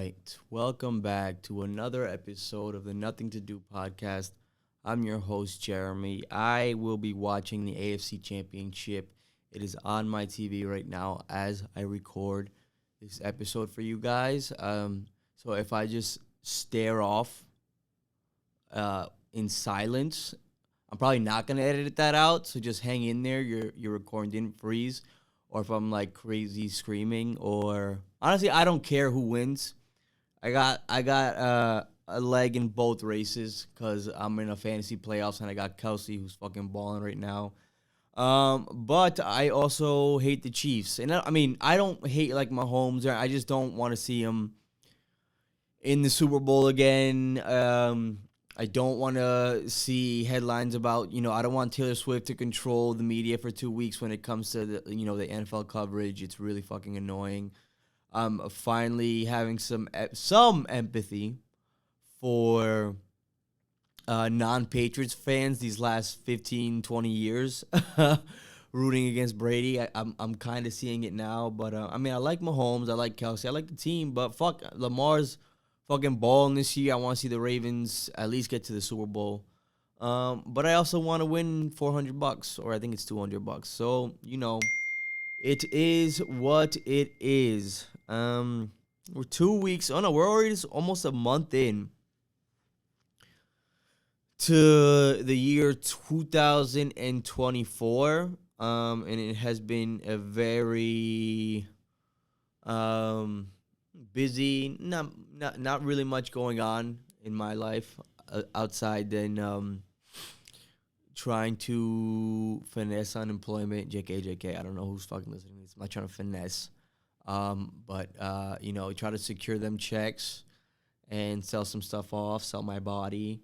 right. Welcome back to another episode of the Nothing to Do podcast. I'm your host, Jeremy. I will be watching the AFC Championship. It is on my TV right now as I record this episode for you guys. So if I just stare off in silence, I'm probably not gonna edit that out. So just hang in there. Your recording didn't freeze, or if I'm like crazy screaming, or honestly, I don't care who wins. I got a leg in both races because I'm in a fantasy playoffs and I got Kelsey who's fucking balling right now. But I also hate the Chiefs, and I don't hate like Mahomes. I just don't want to see him in the Super Bowl again. I don't want to see headlines about, I don't want Taylor Swift to control the media for 2 weeks when it comes to the NFL coverage. It's really fucking annoying. I'm finally having some empathy for non-Patriots fans these last 15, 20 years rooting against Brady. I'm kind of seeing it now, but I like Mahomes, I like Kelsey, I like the team, but fuck, Lamar's fucking balling this year. I want to see the Ravens at least get to the Super Bowl. But I also want to win $400, or I think it's $200. So, it is what it is. We're 2 weeks. Oh no, we're already almost a month in to the year 2024. And it has been a very busy. Not really much going on in my life outside than trying to finesse unemployment. JK. I don't know who's fucking listening to this. I'm not trying to finesse. But try to secure them checks and sell some stuff off, sell my body.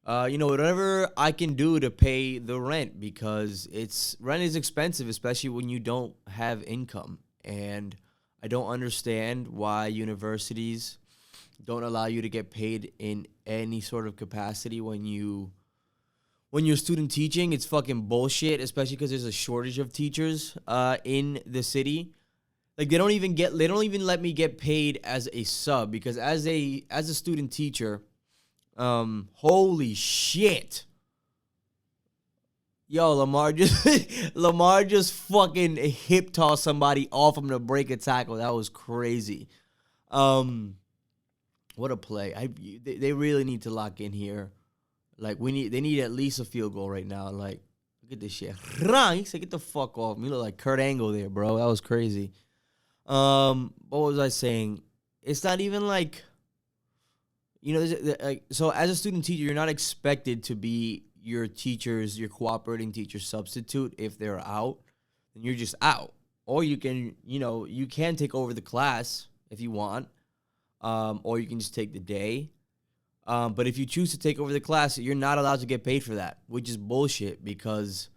Whatever I can do to pay the rent, because rent is expensive, especially when you don't have income. And I don't understand why universities don't allow you to get paid in any sort of capacity when you're student teaching. It's fucking bullshit, especially because there's a shortage of teachers in the city. Like they don't even let me get paid as a sub, because as a student teacher, holy shit. Yo, Lamar just fucking hip tossed somebody off him to break a tackle. That was crazy. What a play. They really need to lock in here. Like they need at least a field goal right now. Like, look at this shit. He said, get the fuck off. You look like Kurt Angle there, bro. That was crazy. What was I saying? It's not even like, so as a student teacher, you're not expected to be your cooperating teacher substitute. If they're out, then you're just out. Or you can, you can take over the class if you want, or you can just take the day. But if you choose to take over the class, you're not allowed to get paid for that, which is bullshit, because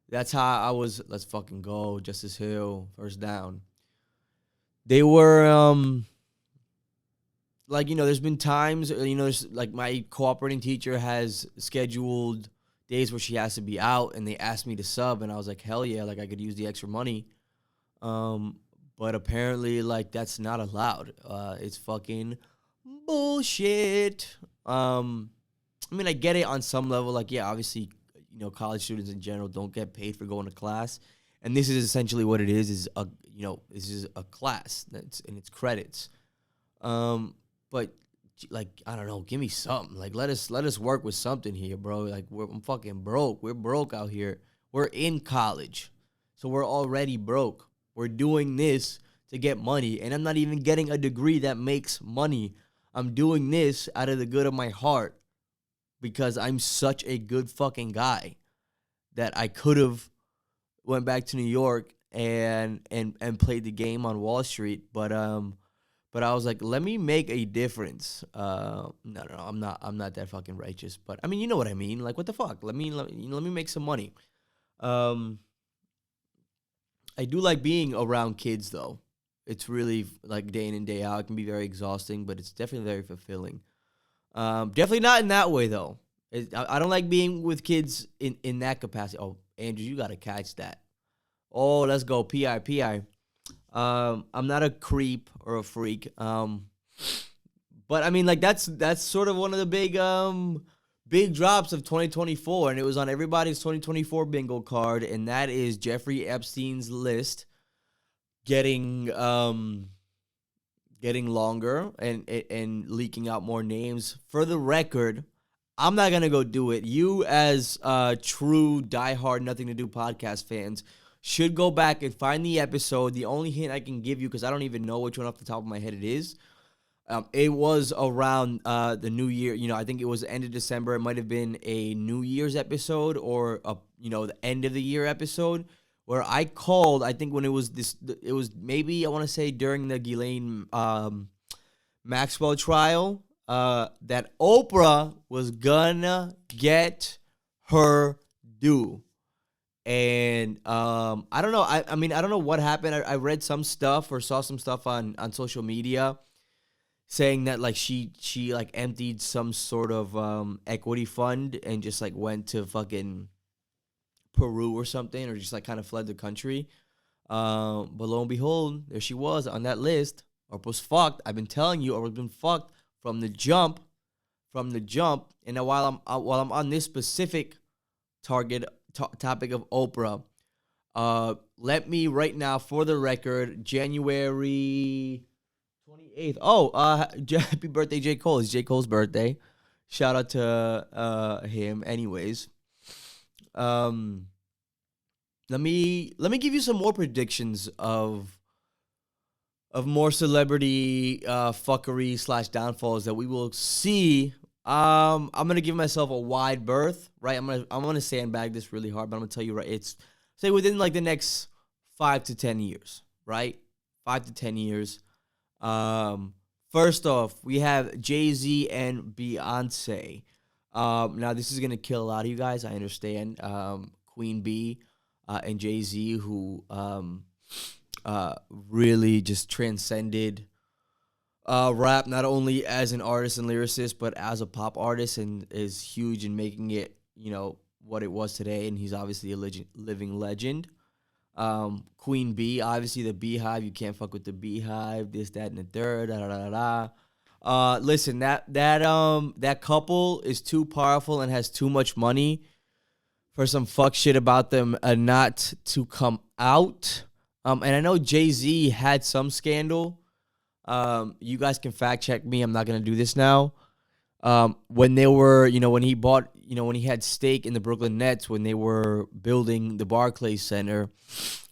that's how I was. Let's fucking go. Justice Hill, first down. They were, there's been times, there's like my cooperating teacher has scheduled days where she has to be out, and they asked me to sub, and I was like, hell yeah, like I could use the extra money. But apparently, like, that's not allowed. It's fucking bullshit. I get it on some level. Like, yeah, obviously, college students in general don't get paid for going to class. And this is essentially what it is this is a class and it's credits. But like, I don't know, give me something. Like, let us work with something here, bro. Like, I'm fucking broke. We're broke out here. We're in college, so we're already broke. We're doing this to get money, and I'm not even getting a degree that makes money. I'm doing this out of the good of my heart because I'm such a good fucking guy that I could have went back to New York and played the game on Wall Street, but I was like, let me make a difference. No, I'm not that fucking righteous, but I mean, you know what I mean? Like, what the fuck? Let me make some money. I do like being around kids, though. It's really, like, day in and day out. It can be very exhausting, but it's definitely very fulfilling. Definitely not in that way, though. I don't like being with kids in that capacity. Oh, Andrew, you got to catch that. Oh, let's go. P.I. I'm not a creep or a freak. But I mean, like that's sort of one of the big drops of 2024, and it was on everybody's 2024 bingo card, and that is Jeffrey Epstein's list getting longer and leaking out more names. For the record, I'm not gonna go do it. You, as true diehard Nothing to Do podcast fans, should go back and find the episode. The only hint I can give you, because I don't even know which one off the top of my head it is. It was around the New Year. You know, I think it was the end of December. It might have been a New Year's episode or the end of the year episode where I called. I think when it was maybe I want to say during the Ghislaine Maxwell trial that Oprah was gonna get her due. And I don't know. I mean, I don't know what happened. I read some stuff or saw some stuff on social media saying that like she like emptied some sort of equity fund and just like went to fucking Peru or something, or just like kind of fled the country. But lo and behold, there she was on that list. Oprah's fucked. I've been telling you, Oprah's been fucked from the jump. And now while I'm on this specific topic of Oprah, let me right now, for the record, January 28th. Happy birthday, J. Cole. It's J. Cole's birthday. Shout out to him. Anyways, let me give you some more predictions of more celebrity fuckery / downfalls that we will see. I'm gonna give myself a wide berth, right? I'm gonna sandbag this really hard, but I'm gonna tell you right. It's say within like the next 5 to 10 years, right? 5 to 10 years. First off, we have Jay-Z and Beyonce. Now this is gonna kill a lot of you guys. I understand. Queen B and Jay-Z, who really just transcended rap, not only as an artist and lyricist, but as a pop artist, and is huge in making it, what it was today. And he's obviously a living legend. Queen B, obviously the Beehive. You can't fuck with the Beehive. This, that, and the third. Listen, that couple is too powerful and has too much money for some fuck shit about them not to come out. And I know Jay-Z had some scandal. You guys can fact check me. I'm not gonna do this now. When they were, when he bought, when he had stake in the Brooklyn Nets, when they were building the Barclays Center,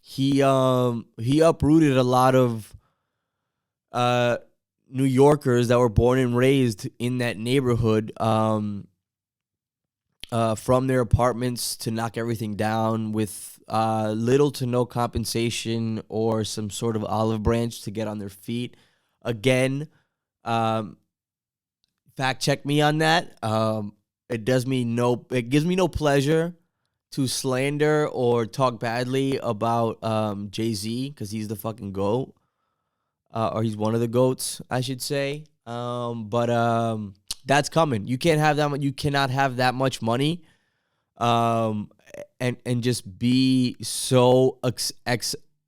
he uprooted a lot of New Yorkers that were born and raised in that neighborhood from their apartments to knock everything down with little to no compensation or some sort of olive branch to get on their feet. Again, fact check me on that. It gives me no pleasure to slander or talk badly about Jay-Z, because he's the fucking GOAT. Or he's one of the GOATs, I should say. But that's coming. You can't have that. You cannot have that much money, and just be so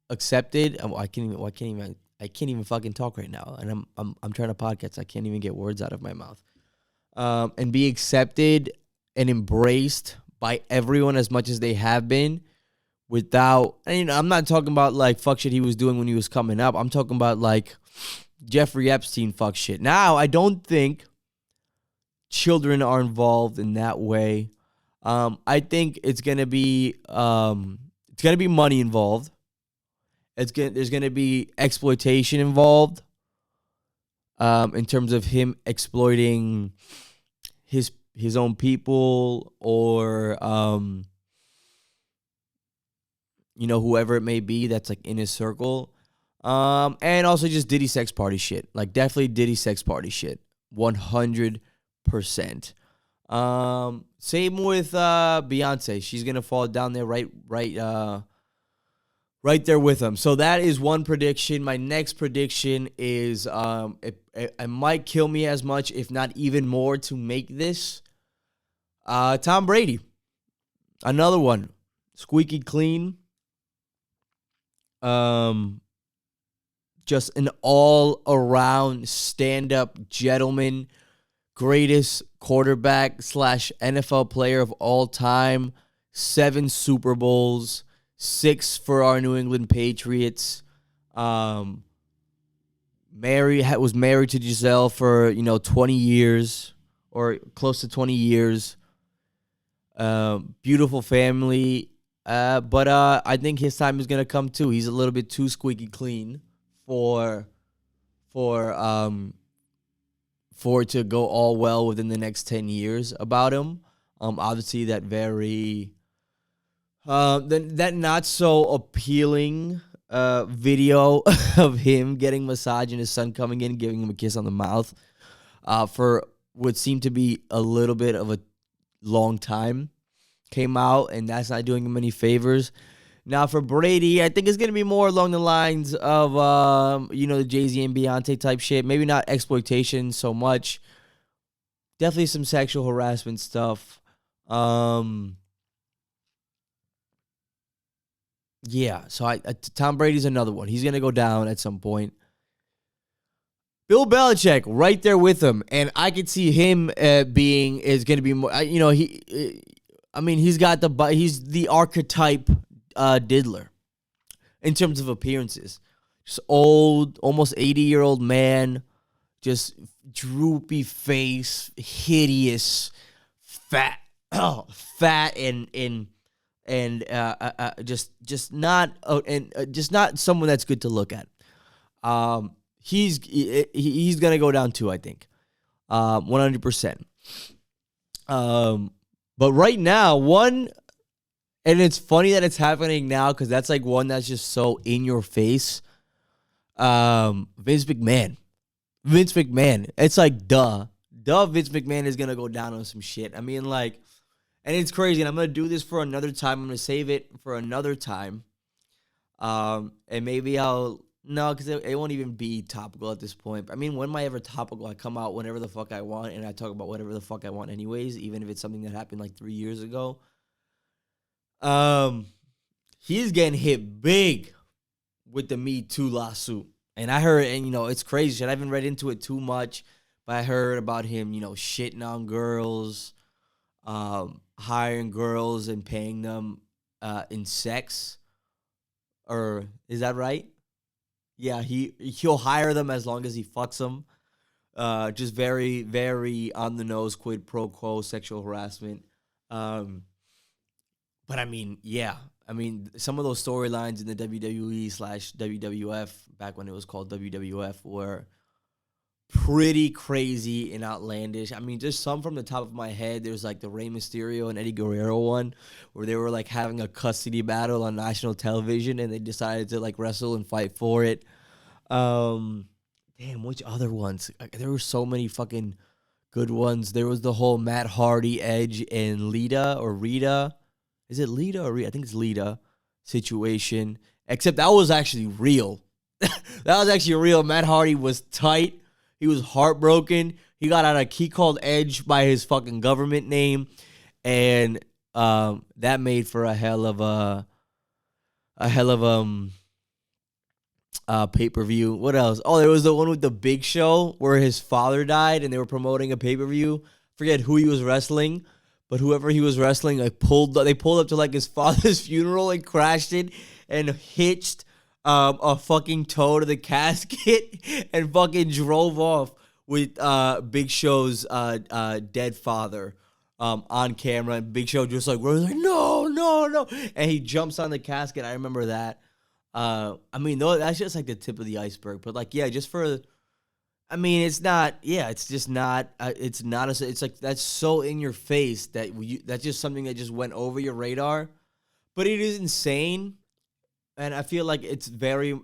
accepted. I can't even fucking talk right now, and I'm trying to podcast. I can't even get words out of my mouth. And be accepted and embraced by everyone as much as they have been, without. And, I'm not talking about like fuck shit he was doing when he was coming up. I'm talking about like Jeffrey Epstein fuck shit. Now, I don't think children are involved in that way. I think it's gonna be money involved. There's gonna be exploitation involved. In terms of him exploiting his own people, or whoever it may be that's like in his circle. And also just Diddy sex party shit. Like definitely Diddy sex party shit. 100%. Same with Beyonce. She's gonna fall down there right there with him. So that is one prediction. My next prediction is it might kill me as much, if not even more, to make this. Tom Brady. Another one. Squeaky clean. just an all-around stand-up gentleman, greatest quarterback / NFL player of all time, 7 Super Bowls, 6 for our New England Patriots. Was married to Giselle for 20 years or close to 20 years. Beautiful family. But I think his time is gonna come too. He's a little bit too squeaky clean for it to go all well within the next 10 years about him. Obviously that that not so appealing video of him getting massaged and his son coming in, giving him a kiss on the mouth for what seemed to be a little bit of a long time came out, and that's not doing him any favors. Now for Brady, I think it's going to be more along the lines of, the Jay-Z and Beyonce type shit. Maybe not exploitation so much. Definitely some sexual harassment stuff. Yeah, so Tom Brady's another one. He's going to go down at some point. Bill Belichick right there with him, and I could see him is going to be more, he's the archetype diddler in terms of appearances. Just old, almost 80-year-old man, just droopy face, hideous, fat and just not someone that's good to look at. He's gonna go down too, I think, 100%. But right now, and it's funny that it's happening now because that's like one that's just so in your face. Vince McMahon. It's like duh. Vince McMahon is gonna go down on some shit. I mean, like, and it's crazy. And I'm gonna do this for another time. I'm gonna save it for another time. And maybe because it won't even be topical at this point. I mean, when am I ever topical? I come out whenever the fuck I want, and I talk about whatever the fuck I want anyways, even if it's something that happened like 3 years ago. He's getting hit big with the Me Too lawsuit. And I heard, and it's crazy shit. I haven't read into it too much, but I heard about him, shitting on girls, hiring girls and paying them in sex. Or is that right? Yeah, he'll hire them as long as he fucks them. Just very, very on the nose, quid pro quo sexual harassment. But I mean, yeah. I mean, some of those storylines in the WWE / WWF, back when it was called WWF, were pretty crazy and outlandish. I mean, just some from the top of my head. There's like the Rey Mysterio and Eddie Guerrero one, where they were like having a custody battle on national television, and they decided to like wrestle and fight for it. Damn, which other ones? There were so many fucking good ones. There was the whole Matt Hardy, Edge, and Lita or Rita. Is it Lita or Rita? I think it's Lita situation. Except that was actually real. That was actually real. Matt Hardy was tight. He was heartbroken. He called Edge by his fucking government name, and that made for a hell of pay-per-view. What else? Oh, there was the one with the Big Show where his father died, and they were promoting a pay-per-view. Forget who he was wrestling, but whoever he was wrestling, they pulled up to like his father's funeral and crashed it and hitched a fucking toe to the casket and fucking drove off with Big Show's dead father on camera. And Big Show just like no, and he jumps on the casket. I remember that. I mean, though, that's just like the tip of the iceberg. But like, yeah, just for, I mean, it's not. Yeah, it's just not. It's not. It's like that's so in your face that that's just something that just went over your radar. But it is insane. And I feel like it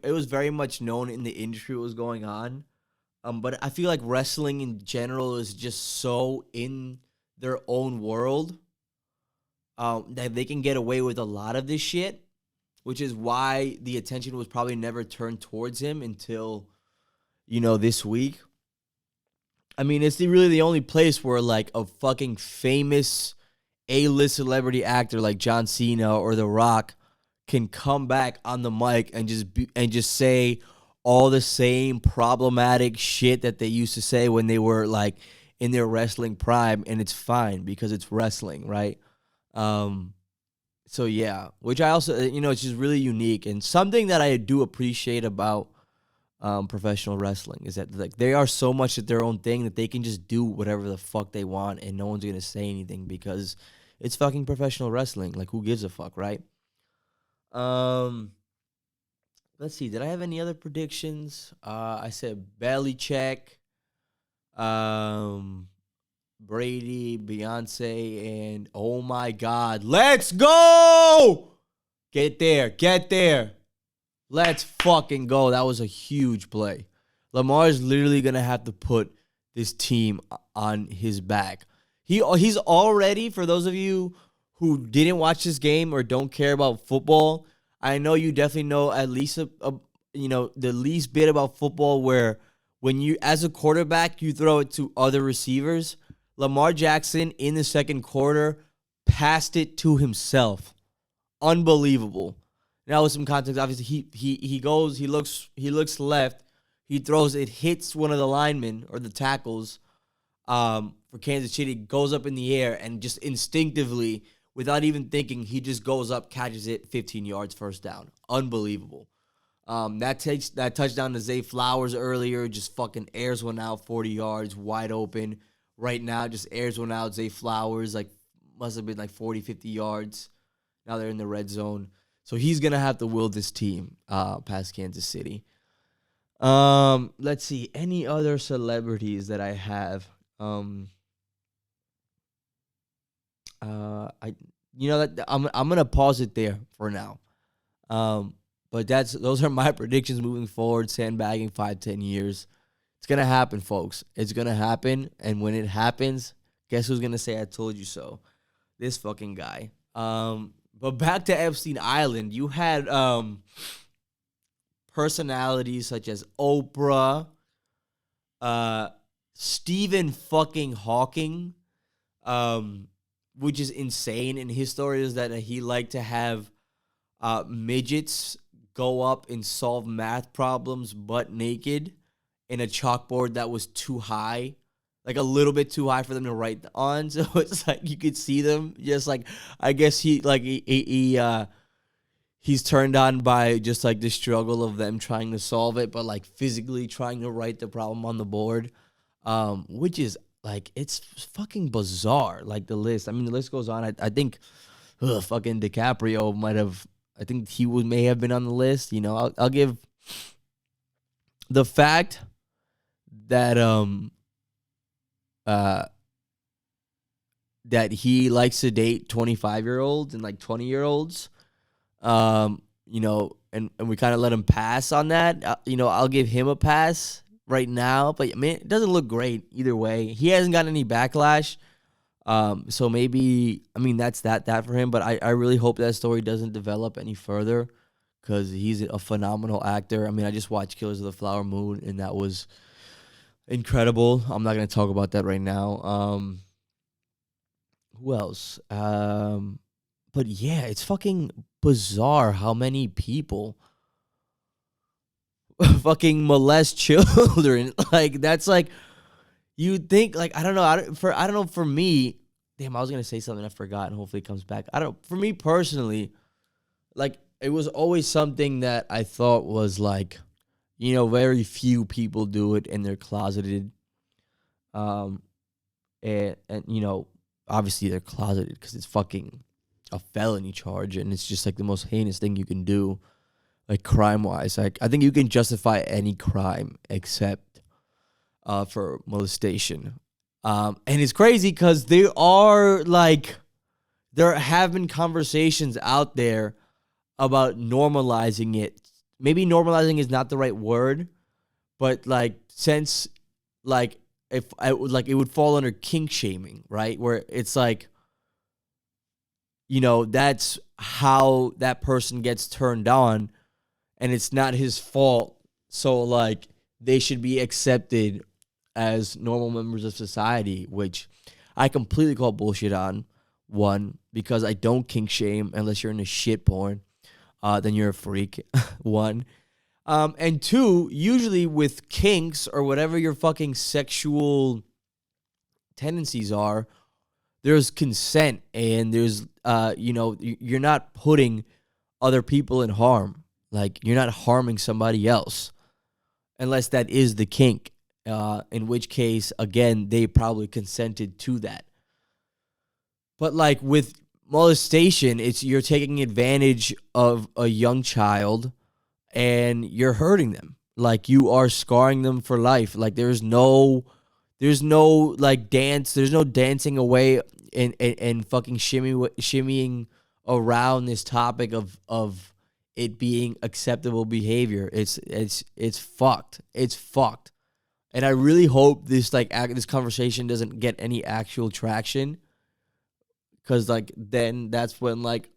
was very much known in the industry what was going on. But I feel like wrestling in general is just so in their own world that they can get away with a lot of this shit, which is why the attention was probably never turned towards him until, this week. I mean, it's really the only place where like a fucking famous A-list celebrity actor like John Cena or The Rock can come back on the mic and just say all the same problematic shit that they used to say when they were like in their wrestling prime, and it's fine because it's wrestling, right? Um, so yeah, which I also, it's just really unique and something that I do appreciate about professional wrestling is that like they are so much at their own thing that they can just do whatever the fuck they want and no one's gonna say anything because it's fucking professional wrestling. Like who gives a fuck, right? Um, let's see. Did I have any other predictions? I said Belichick, um, Brady, Beyonce, and oh my God, let's go! Get there, get there. Let's fucking go. That was a huge play. Lamar is literally gonna have to put this team on his back. He's already, for those of you who didn't watch this game or don't care about football, I know you definitely know at least the least bit about football where when you as a quarterback you throw it to other receivers. Lamar Jackson in the second quarter passed it to himself. Unbelievable. Now with some context, obviously he looks left, he throws it, hits one of the linemen or the tackles for Kansas City, goes up in the air and just instinctively, without even thinking, he just goes up, catches it, 15 yards, first down. Unbelievable. That touchdown to Zay Flowers earlier, just fucking airs one out, 40 yards, wide open. Right now, just airs one out, Zay Flowers, like must have been like 40, 50 yards. Now they're in the red zone. So he's going to have to will this team past Kansas City. Let's see. Any other celebrities that I have? I'm gonna pause it there for now. But those are my predictions moving forward. Sandbagging 5-10 years. It's gonna happen, folks. It's gonna happen, and when it happens, guess who's gonna say I told you so? This fucking guy. But back to Epstein Island, you had personalities such as Oprah, Stephen fucking Hawking, which is insane. And his story is that he liked to have midgets go up and solve math problems butt naked in a chalkboard that was too high. Like a little bit too high for them to write on, so it's like you could see them. Just like I guess he's turned on by just like the struggle of them trying to solve it, but like physically trying to write the problem on the board, which is like it's fucking bizarre. Like the list, I mean, the list goes on. I think fucking DiCaprio might have. I think may have been on the list. You know, I'll give the fact that that he likes to date 25-year-olds and like 20-year-olds, and we kind of let him pass on that. I'll give him a pass right now, but I mean, it doesn't look great either way. He hasn't gotten any backlash, so maybe, I mean, that's that for him, but I really hope that story doesn't develop any further because he's a phenomenal actor. I mean, I just watched Killers of the Flower Moon, and that was incredible. I'm not going to talk about that right now. Who else? But yeah, it's fucking bizarre how many people fucking molest children. Like that's like you'd think. Like I don't know. For me, damn, I was gonna say something I forgot, and hopefully it comes back. For me personally, like it was always something that I thought was like, very few people do it and they're closeted. And obviously they're closeted because it's fucking a felony charge and it's just like the most heinous thing you can do, like crime-wise. Like I think you can justify any crime except for molestation. And it's crazy because there have been conversations out there about normalizing it. Maybe normalizing is not the right word, but like since like if I would like it would fall under kink shaming, right? Where it's like, that's how that person gets turned on and it's not his fault. So like they should be accepted as normal members of society, which I completely call bullshit on. One, because I don't kink shame unless you're into shit porn. Then you're a freak. One. And two, usually with kinks or whatever your fucking sexual tendencies are, there's consent and there's, you're not putting other people in harm. Like, you're not harming somebody else unless that is the kink. In which case, again, they probably consented to that. But like with molestation, you're taking advantage of a young child and you're hurting them. Like, you are scarring them for life. Like, there's no like dance. There's no dancing away and fucking shimmying around this topic of it being acceptable behavior. It's fucked. It's fucked. And I really hope this this conversation doesn't get any actual traction, because like then that's when like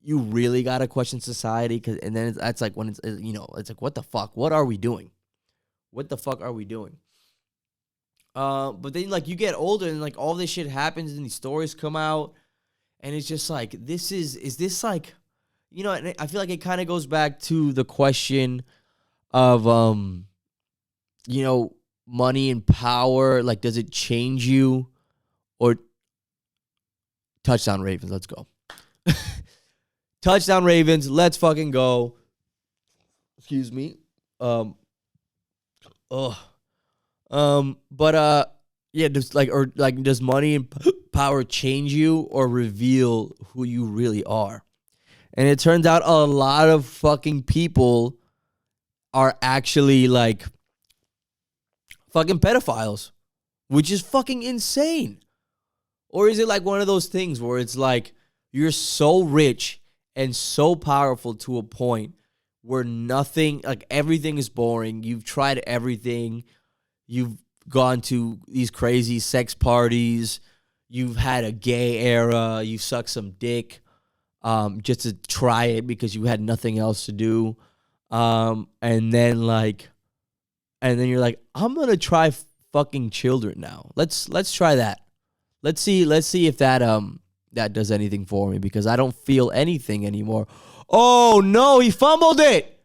you really gotta question society. And then that's like when it's like, what the fuck? What are we doing? What the fuck are we doing? But then like you get older and like all this shit happens and these stories come out, and it's just like, is this like, and I feel like it kind of goes back to the question of money and power. Like, does it change you? Or touchdown Ravens, let's go. Touchdown Ravens, let's fucking go. Excuse me. Yeah, does money and power change you or reveal who you really are? And it turns out a lot of fucking people are actually like fucking pedophiles, which is fucking insane. Or is it like one of those things where it's like you're so rich and so powerful to a point where nothing, like everything is boring. You've tried everything. You've gone to these crazy sex parties. You've had a gay era. You sucked some dick just to try it because you had nothing else to do. And then you're like, I'm gonna try fucking children now. Let's try that. Let's see if that does anything for me, because I don't feel anything anymore. Oh no, he fumbled it.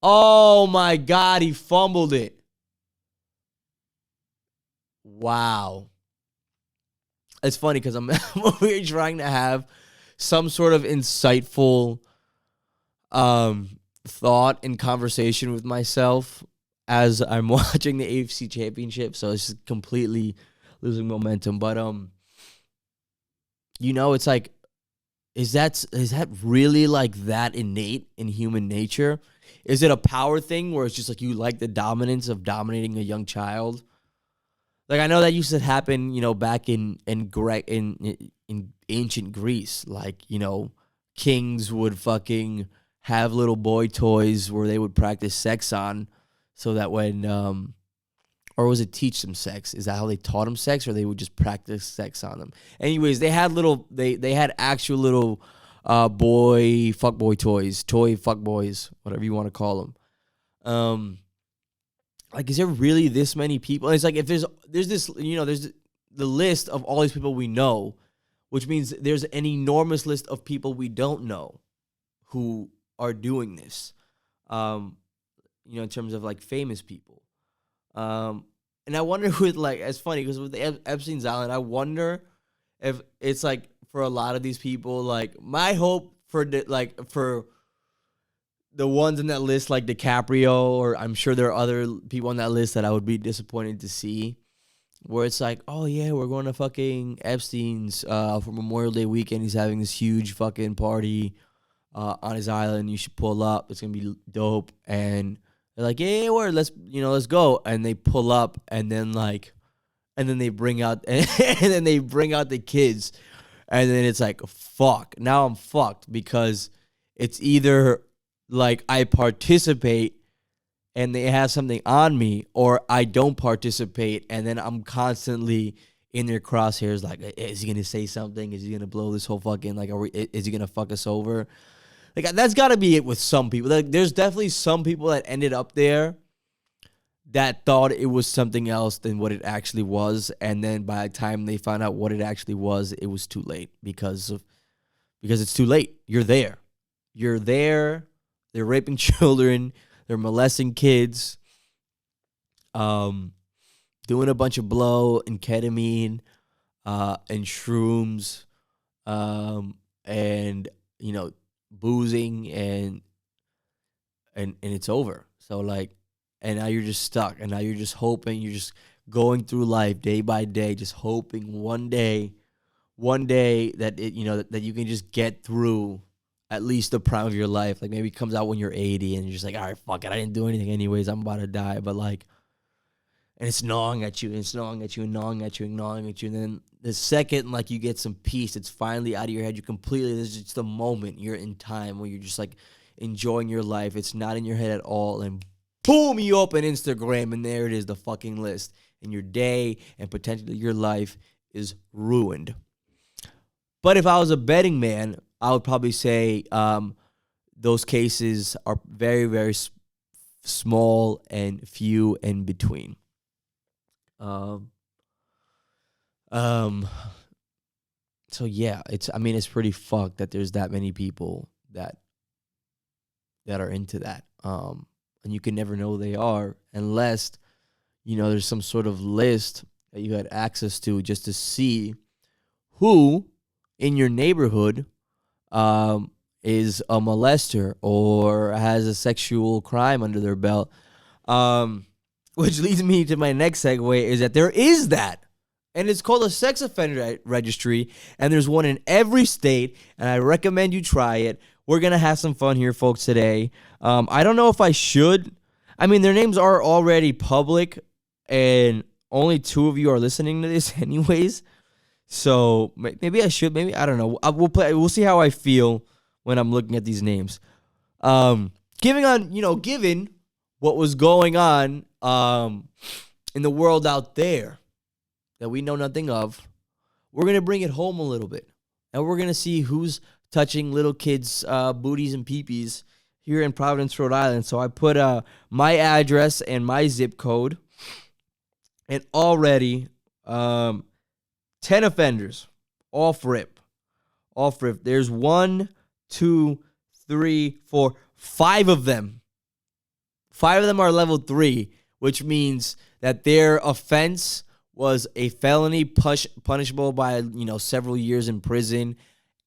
Oh my God, he fumbled it. Wow. It's funny because I'm over here trying to have some sort of insightful thought and conversation with myself as I'm watching the AFC Championship, so it's just completely losing momentum. But it's like, is that really like that innate in human nature? Is it a power thing where it's just like you like the dominance of dominating a young child? Like, I know that used to happen, back in ancient Greece. Like, kings would fucking have little boy toys where they would practice sex on, so that when, or was it teach them sex? Is that how they taught them sex, or they would just practice sex on them? Anyways, they had they had actual little fuckboy toys, toy fuckboys, whatever you want to call them. Like, is there really this many people? And it's like, if there's this, there's the list of all these people we know, which means there's an enormous list of people we don't know who are doing this. In terms of like famous people. And I wonder with like, it's funny because with the Epstein's Island, I wonder if it's like for a lot of these people, like my hope for the ones in that list, like DiCaprio, or I'm sure there are other people on that list that I would be disappointed to see, where it's like, oh yeah, we're going to fucking Epstein's for Memorial Day weekend. He's having this huge fucking party on his island. You should pull up. It's gonna be dope. And they're like, yeah, word, let's go. And they pull up, and then they bring out the kids, and then it's like, fuck. Now I'm fucked, because it's either like I participate and they have something on me, or I don't participate and then I'm constantly in their crosshairs. Like, is he gonna say something? Is he gonna blow this whole fucking, like, is he gonna fuck us over? Like, that's got to be it with some people. Like, there's definitely some people that ended up there that thought it was something else than what it actually was, and then by the time they found out what it actually was, it was too late, because it's too late. You're there. They're raping children. They're molesting kids. Doing a bunch of blow and ketamine, and shrooms, and boozing, and it's over. So like, and now you're just stuck, and now you're just hoping, you're just going through life day by day, just hoping one day that that you can just get through at least the prime of your life. Like maybe it comes out when you're 80 and you're just like, all right, fuck it, I didn't do anything anyways, I'm about to die. But like, and it's gnawing at you, and it's gnawing at you, and gnawing at you, and gnawing at you. And then the second, like, you get some peace, it's finally out of your head. You completely, this is just the moment you're in time where you're just, like, enjoying your life. It's not in your head at all. And boom, you open Instagram, and there it is, the fucking list. And your day and potentially your life is ruined. But if I was a betting man, I would probably say those cases are very, very small and few in between. So yeah, it's pretty fucked that there's that many people that are into that. And you can never know who they are unless, there's some sort of list that you had access to just to see who in your neighborhood is a molester or has a sexual crime under their belt. Which leads me to my next segue, is that there is that. And it's called a sex offender registry. And there's one in every state. And I recommend you try it. We're going to have some fun here, folks, today. I don't know if I should. I mean, their names are already public. And only 2 of you are listening to this anyways. So maybe I should. Maybe, I don't know. We'll see how I feel when I'm looking at these names. Given what was going on in the world out there that we know nothing of, we're going to bring it home a little bit. And we're going to see who's touching little kids' booties and peepees here in Providence, Rhode Island. So I put my address and my zip code. And already 10 offenders off rip. There's 1, 2, 3, 4, 5 of them. 5 of them are level 3, which means that their offense was a felony punishable by, several years in prison.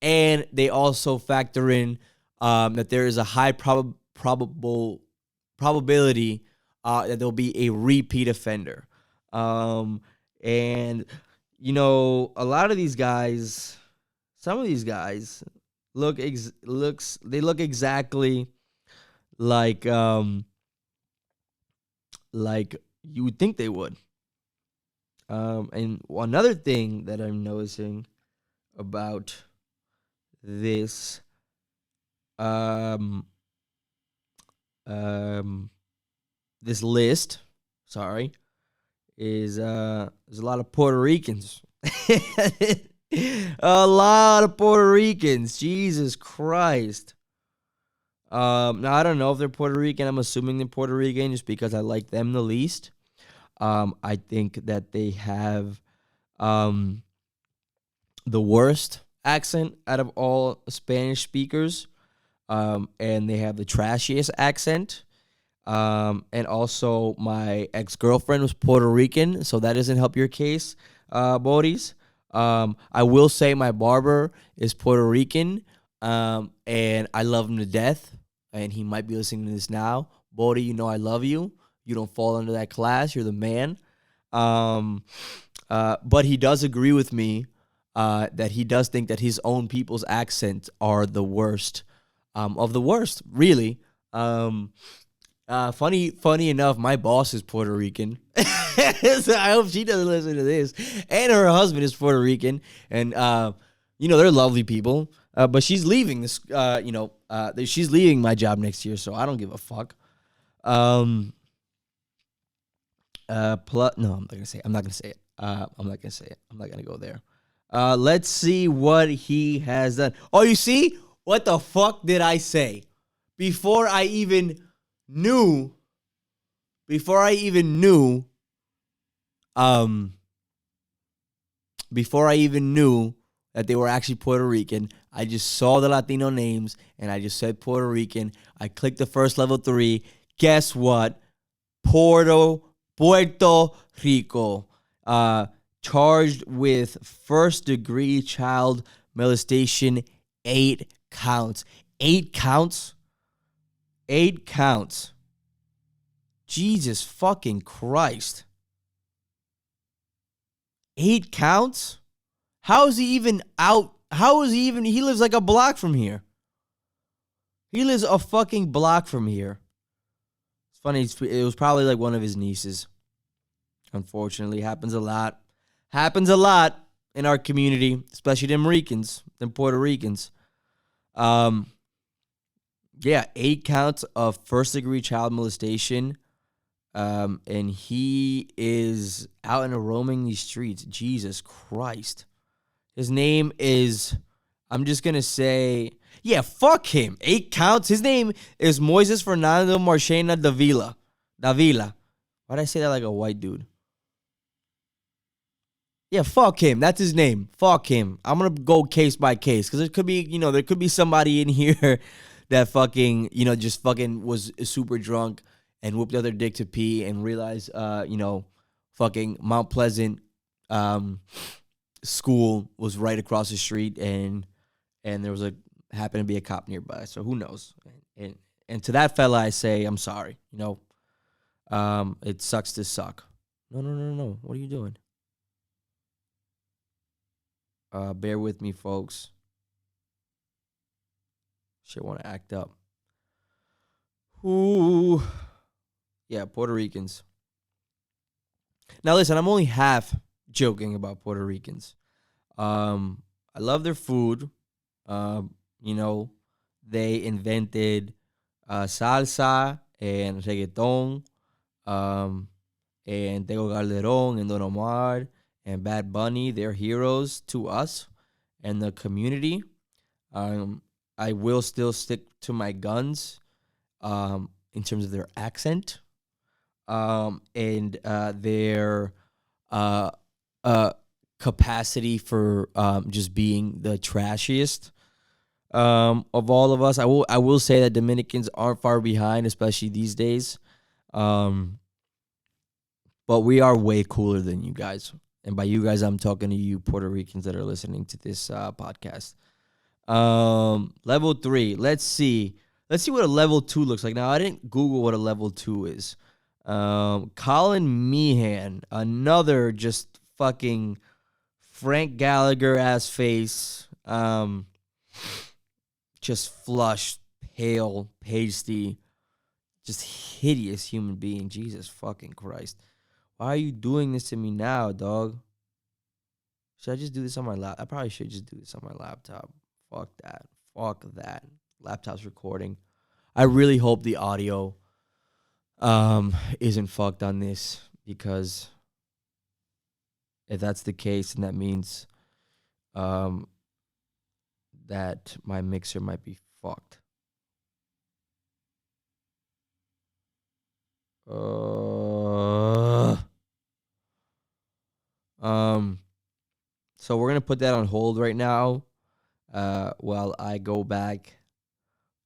And they also factor in that there is a high probability that there'll be a repeat offender. And, a lot of these guys, some of these guys look exactly like you would think they would. And another thing that I'm noticing about this this list, is there's a lot of Puerto Ricans. A lot of Puerto Ricans. Jesus Christ. Now, I don't know if they're Puerto Rican. I'm assuming they're Puerto Rican just because I like them the least. I think that they have the worst accent out of all Spanish speakers. And they have the trashiest accent. And also my ex-girlfriend was Puerto Rican, so that doesn't help your case, Bodis. I will say my barber is Puerto Rican, and I love him to death, and he might be listening to this now. Bodie, I love you. You don't fall under that class. You're the man. But he does agree with me that he does think that his own people's accents are the worst of the worst, really. Funny enough, my boss is Puerto Rican. So I hope she doesn't listen to this. And her husband is Puerto Rican. And, they're lovely people. But she's leaving this, she's leaving my job next year, so I don't give a fuck. No, I'm not going to say it. I'm not going to say it. I'm not going to go there. Let's see what he has done. Oh, you see? What the fuck did I say? Before I even knew that they were actually Puerto Rican. I just saw the Latino names, and I just said Puerto Rican. I clicked the first level 3. Guess what? Puerto Rico. Charged with first-degree child molestation, 8 counts. 8 counts? 8 counts. Jesus fucking Christ. 8 counts? How is he even out? He lives like a block from here. He lives a fucking block from here. It's funny, it was probably like one of his nieces. Unfortunately, happens a lot. Happens a lot in our community, especially them Puerto Ricans. Yeah, 8 counts of first-degree child molestation. And he is out and roaming these streets. Jesus Christ. His name is, I'm just going to say, yeah, fuck him. 8 counts. His name is Moises Fernando Marchena Davila. Why'd I say that like a white dude? Yeah, fuck him. That's his name. Fuck him. I'm going to go case by case because there could be somebody in here that fucking, just fucking was super drunk and whooped the other dick to pee and realized, fucking Mount Pleasant school was right across the street and there was happened to be a cop nearby. So who knows? And to that fella, I say, I'm sorry. It sucks to suck. No. What are you doing? Bear with me, folks. Shit want to act up. Ooh. Yeah, Puerto Ricans. Now, listen, I'm only half joking about Puerto Ricans. I love their food. They invented salsa and reggaeton, and Tego Calderón and Don Omar and Bad Bunny. They're heroes to us and the community. I will still stick to my guns in terms of their accent. And their capacity for just being the trashiest of all of us. I will say that Dominicans aren't far behind, especially these days. But we are way cooler than you guys. And by you guys, I'm talking to you Puerto Ricans that are listening to this podcast. Level 3. Let's see what a level 2 looks like. Now, I didn't Google what a level 2 is. Colin Meehan, another just fucking Frank Gallagher ass face, just flushed, pale, pasty, just hideous human being. Jesus fucking Christ. Why are you doing this to me now, dog? Should I just do this on my laptop? I probably should just do this on my laptop. Fuck that. Laptop's recording. I really hope the audio isn't fucked on this, because if that's the case, then that means that my mixer might be fucked. So we're gonna put that on hold right now, while I go back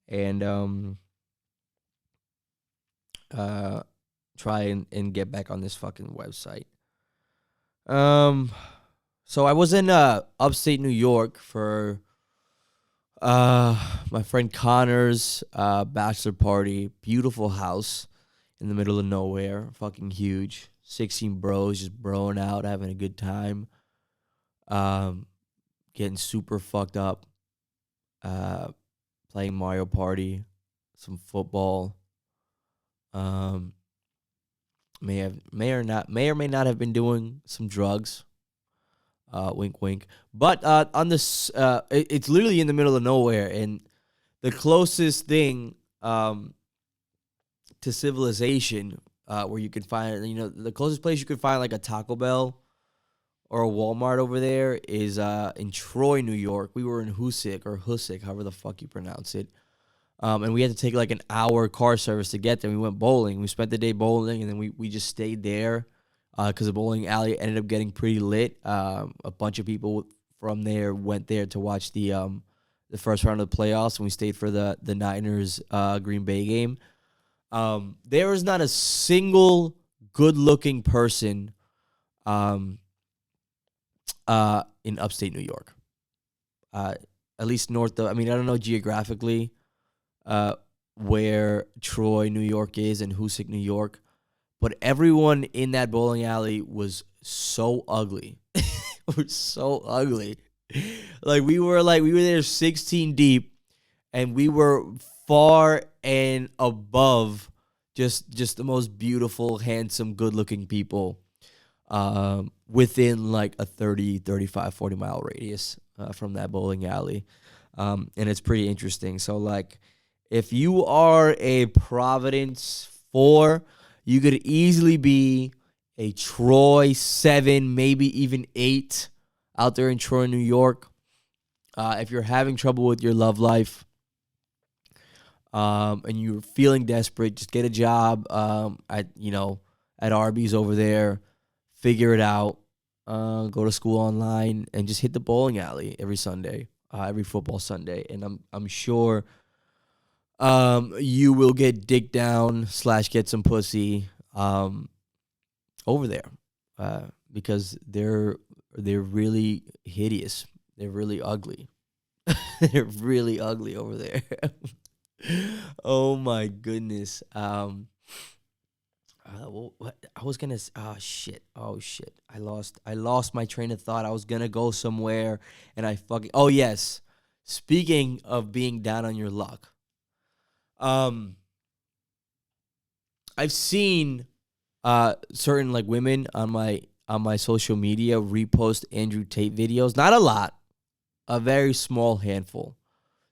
and try and get back on this fucking website. So I was in upstate New York for my friend Connor's bachelor party. Beautiful house in the middle of nowhere, fucking huge. 16 bros just broing out, having a good time. Getting super fucked up. Playing Mario Party, some football. May or may not have been doing some drugs. Wink, wink. But on this, it's literally in the middle of nowhere, and the closest thing to civilization, where you can find, the closest place you could find like a Taco Bell or a Walmart over there is in Troy, New York. We were in Hoosick, however the fuck you pronounce it. And we had to take like an hour car service to get there. We went bowling. We spent the day bowling, and then we just stayed there because the bowling alley ended up getting pretty lit. A bunch of people from there went there to watch the first round of the playoffs, and we stayed for the Niners Green Bay game. There is not a single good-looking person in upstate New York. At least north of, I mean, I don't know geographically where Troy, New York is and Hoosick, New York, but everyone in that bowling alley was so ugly. We're so ugly. We were there 16 deep, and we were far and above just the most beautiful, handsome, good-looking people within like a 30, 35, 40-mile radius from that bowling alley. And it's pretty interesting. So, like, if you are a Providence 4, you could easily be a Troy 7, maybe even 8 out there in Troy, New York. If you're having trouble with your love life and you're feeling desperate, just get a job at Arby's over there. Figure it out. Go to school online and just hit the bowling alley every Sunday, every football Sunday, and I'm sure you will get dick down / get some pussy over there because they're really hideous. They're really ugly. They're really ugly over there. Oh my goodness. I was gonna. Oh shit. I lost my train of thought. I was gonna go somewhere, and I fucking. Oh yes. Speaking of being down on your luck, I've seen certain like women on my social media repost Andrew Tate videos. Not a lot, a very small handful.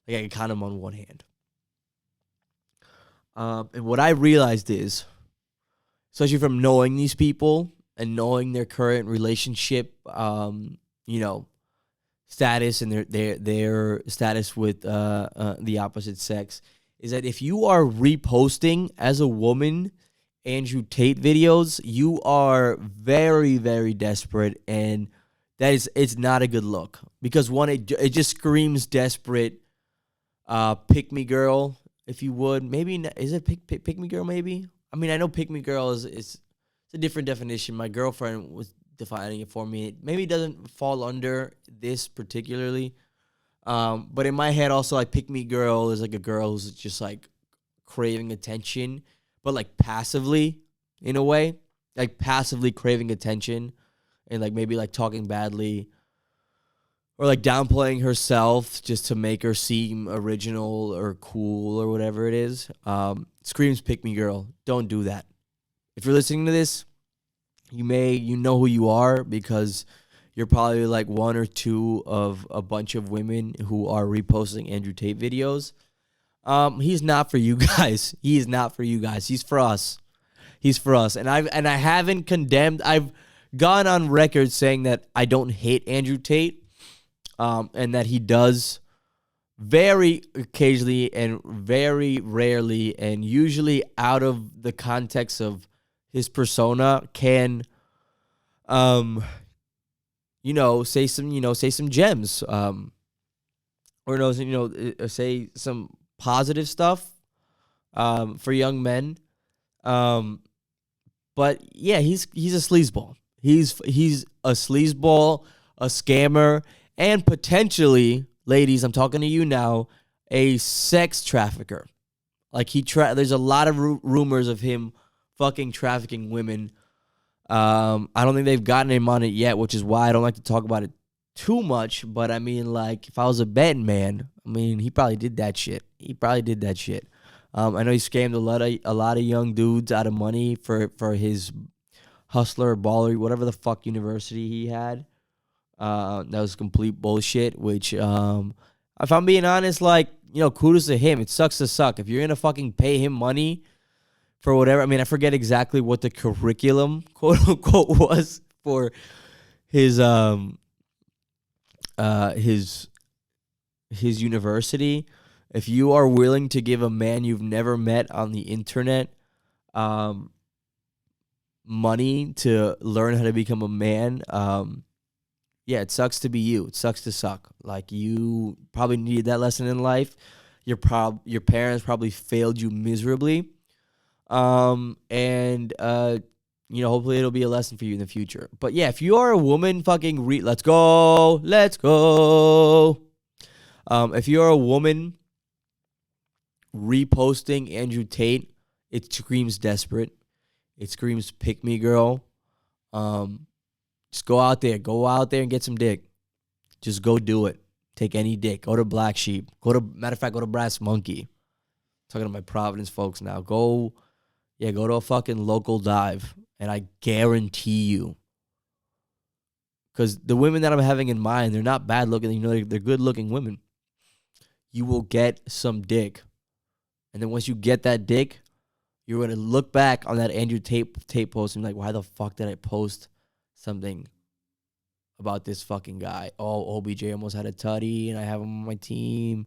Like I can count them on one hand. And what I realized is, especially from knowing these people and knowing their current relationship, status and their status with the opposite sex, is that if you are reposting as a woman Andrew Tate videos, you are very, very desperate, and it's not a good look because one, it just screams desperate, pick me girl, if you would. Maybe is it pick me girl? Maybe. I mean, I know pick me girl is it's a different definition. My girlfriend was defining it for me. Maybe it doesn't fall under this particularly. But in my head also, like, pick me girl is like a girl who's just like craving attention, but like passively in a way, like passively craving attention and like maybe like talking badly or like downplaying herself just to make her seem original or cool or whatever it is. Screams pick me girl. Don't do that. If you're listening to this, you know who you are because you're probably like one or two of a bunch of women who are reposting Andrew Tate videos. He's not for you guys. He is not for you guys. He's for us. He's for us. And I haven't condemned. I've gone on record saying that I don't hate Andrew Tate, and that he does very occasionally and very rarely and usually out of the context of his persona can say some gems, or say some positive stuff for young men. But yeah, he's a sleazeball. He's a sleazeball, a scammer, and potentially, ladies, I'm talking to you now, a sex trafficker. Like there's a lot of rumors of him fucking trafficking women. I don't think they've gotten him on it yet, which is why I don't like to talk about it too much. But I mean, like, if I was a betting man, I mean, he probably did that shit. I know he scammed a lot of young dudes out of money for his hustler or baller, whatever the fuck university he had. That was complete bullshit, which, if I'm being honest, like, kudos to him. It sucks to suck. If you're going to fucking pay him money for whatever, I mean, I forget exactly what the curriculum, quote unquote, was for his university. If you are willing to give a man you've never met on the internet money to learn how to become a man, Yeah, it sucks to be you. It sucks to suck. Like, you probably needed that lesson in life. Your parents probably failed you miserably. And hopefully it'll be a lesson for you in the future. But yeah, if you are a woman, fucking let's go. Let's go. If you're a woman reposting Andrew Tate, it screams desperate. It screams pick me girl. Just go out there and get some dick. Just go do it. Take any dick. Go to Black Sheep. Matter of fact, go to Brass Monkey. Talking to my Providence folks now. Go to a fucking local dive, and I guarantee you, because the women that I'm having in mind, they're not bad looking. They're good looking women. You will get some dick, and then once you get that dick, you're gonna look back on that Andrew Tate post and be like, why the fuck did I post something about this fucking guy? Oh, OBJ almost had a tutty, and I have him on my team.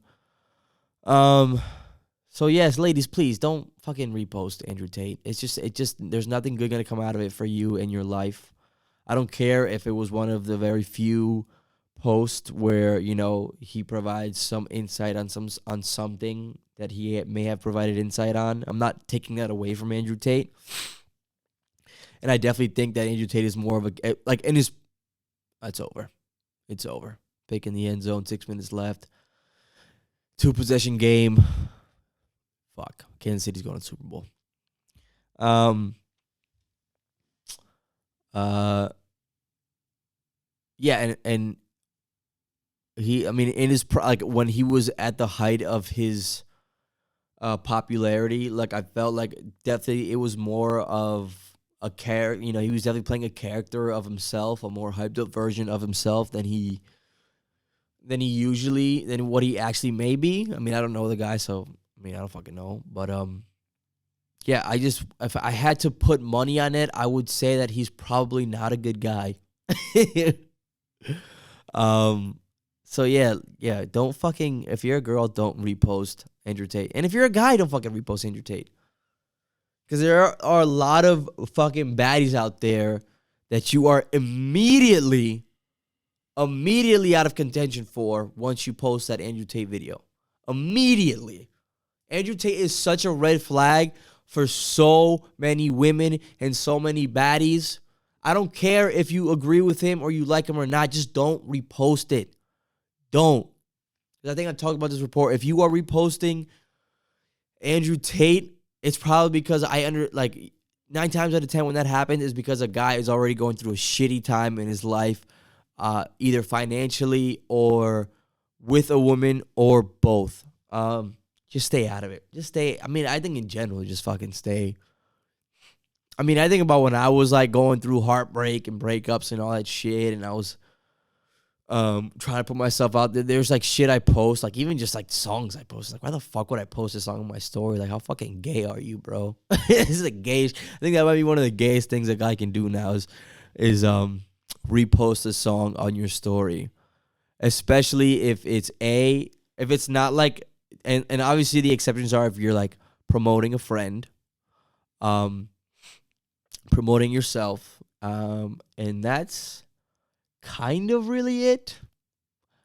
So yes, ladies, please don't fucking repost Andrew Tate. It just there's nothing good gonna come out of it for you in your life. I don't care if it was one of the very few posts where he provides some insight on something that he may have provided insight on. I'm not taking that away from Andrew Tate, and I definitely think that Andrew Tate is more of a It's over. It's over. Pick in the end zone. 6 minutes left. 2-possession game. Fuck. Kansas City's going to the Super Bowl. Yeah, and he, in his when he was at the height of his popularity, I felt like definitely it was more of a character. He was definitely playing a character of himself, a more hyped up version of himself than what he actually may be. I don't know the guy, so I don't fucking know. But yeah, if I had to put money on it, I would say that he's probably not a good guy. So yeah, don't fucking, if you're a girl, don't repost Andrew Tate. And if you're a guy, don't fucking repost Andrew Tate. Because there are a lot of fucking baddies out there that you are immediately out of contention for once you post that Andrew Tate video. Immediately. Andrew Tate is such a red flag for so many women and so many baddies. I don't care if you agree with him or you like him or not. Just don't repost it. Don't. I think I talked about this report. If you are reposting Andrew Tate, it's probably because 9 times out of 10 when that happens is because a guy is already going through a shitty time in his life, either financially or with a woman or both. Just stay out of it. Just stay. I think in general, just fucking stay. I think about when I was going through heartbreak and breakups and all that shit, and I was trying to put myself out there. There's shit I post, even just songs I post. Why the fuck would I post a song on my story? How fucking gay are you, bro? This is a gay. I think that might be one of the gayest things a guy can do now is repost a song on your story, especially if it's not and obviously the exceptions are if you're promoting a friend, promoting yourself, and that's kind of really it.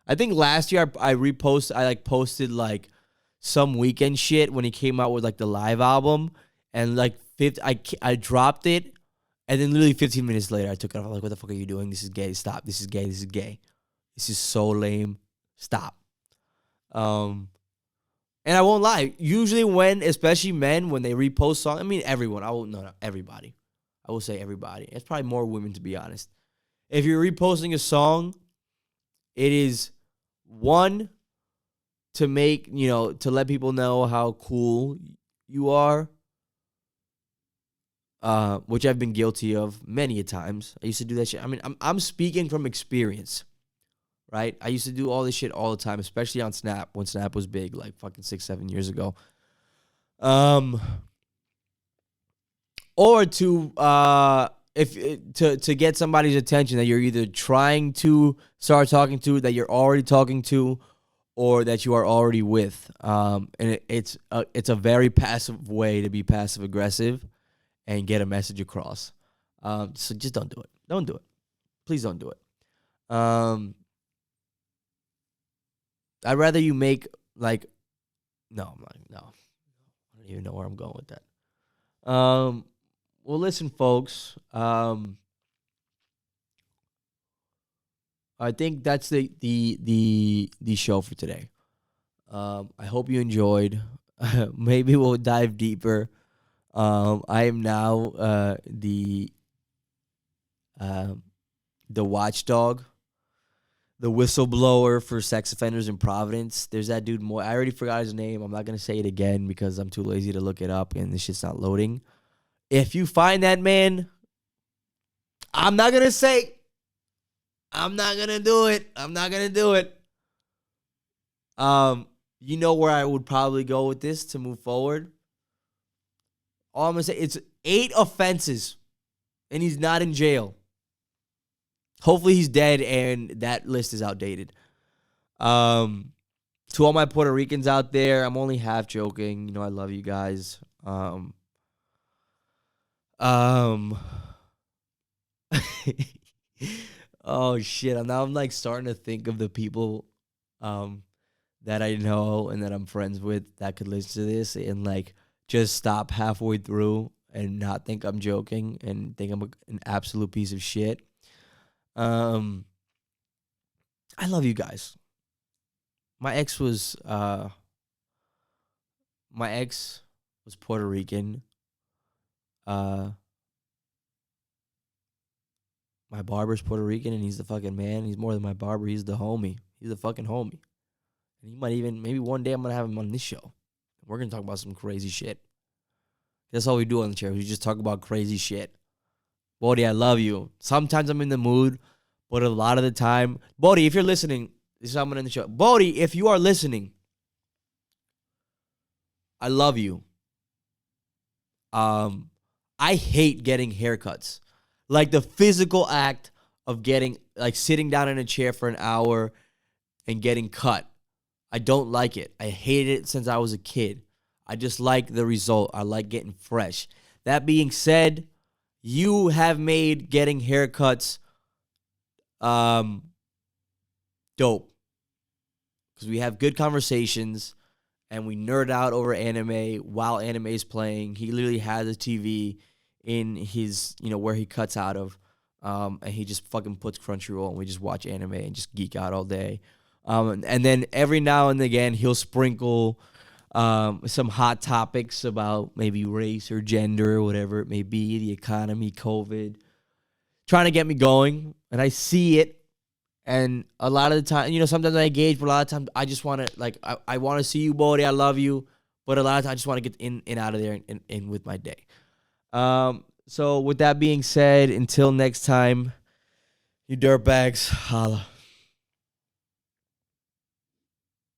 I think last year I posted some weekend shit when he came out with the live album, and I dropped it, and then literally 15 minutes later I took it off. What the fuck are you doing? This is gay. Stop. This is gay. This is gay. This is so lame. Stop. And I won't lie. Usually especially men, when they repost songs, everyone. Everybody. I will say everybody. It's probably more women, to be honest. If you're reposting a song, it is one to make, to let people know how cool you are, which I've been guilty of many a times. I used to do that shit. I'm speaking from experience, right? I used to do all this shit all the time, especially on Snap, when Snap was big, fucking 6-7 years ago. Or to get somebody's attention that you're either trying to start talking to, that you're already talking to, or that you are already with. And it's a very passive way to be passive aggressive and get a message across. So just don't do it. Don't do it. Please don't do it. I'd rather you make like no, I'm not, no. I don't even know where I'm going with that. Well, listen, folks. I think that's the show for today. I hope you enjoyed. Maybe we'll dive deeper. I am now the watchdog, the whistleblower for sex offenders in Providence. There's that dude. I already forgot his name. I'm not gonna say it again because I'm too lazy to look it up and this shit's not loading. If you find that man, I'm not gonna say. I'm not gonna do it. I'm not gonna do it. You know where I would probably go with this to move forward. All I'm gonna say, it's 8 offenses, and he's not in jail. Hopefully he's dead, and that list is outdated. To all my Puerto Ricans out there, I'm only half joking. You know, I love you guys. Oh shit! Now I'm like starting to think of the people, that I know and that I'm friends with that could listen to this and like just stop halfway through and not think I'm joking and think I'm an absolute piece of shit. I love you guys. My ex was Puerto Rican. My barber's Puerto Rican and he's the fucking man. He's more than my barber. He's the homie. He's the fucking homie. And he might even, maybe one day I'm going to have him on this show. We're going to talk about some crazy shit. That's all we do on the chair. We just talk about crazy shit. Bodie, I love you. Sometimes I'm in the mood, but a lot of the time, Bodie, if you're listening, this is how I'm going to end the show. Bodie, if you are listening, I love you. I hate getting haircuts. Like the physical act of getting, like sitting down in a chair for an hour and getting cut. I don't like it. I hated it since I was a kid. I just like the result. I like getting fresh. That being said, you have made getting haircuts dope. Because we have good conversations and we nerd out over anime while anime is playing. He literally has a TV in his, where he cuts out of. And he just fucking puts Crunchyroll and we just watch anime and just geek out all day. And then every now and again, he'll sprinkle some hot topics about maybe race or gender or whatever it may be, the economy, COVID, trying to get me going. And I see it. And a lot of the time, sometimes I engage, but a lot of times I just want to, I want to see you, Bodie. I love you. But a lot of times I just want to get in and out of there and in with my day. So with that being said, until next time, you dirtbags, holla.